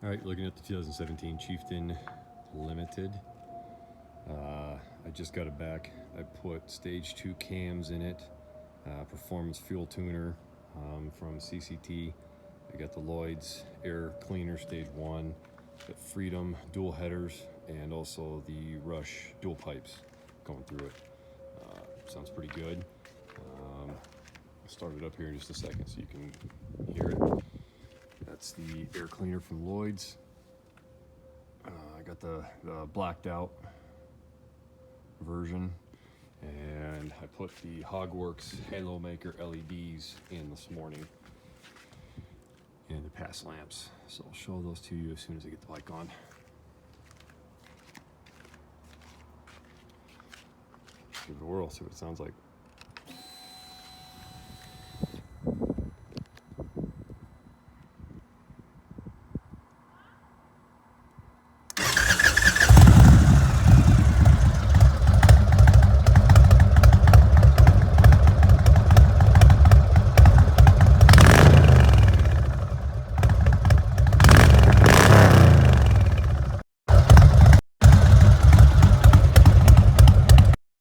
All right, looking at the 2017 Chieftain Limited. I just got it back. I put stage 2 cams in it, performance fuel tuner from CCT. I got the Lloydz air cleaner stage 1, got Freedom dual headers, and also the Rush dual pipes going through it. Sounds pretty good. I'll start it up here in just a second so you can hear it. That's the air cleaner from Lloydz. I got the blacked out version, and I put the Hogworkz halomaker LEDs in this morning, and the pass lamps. So I'll show those to you as soon as I get the bike on. Give it a whirl, see what it sounds like.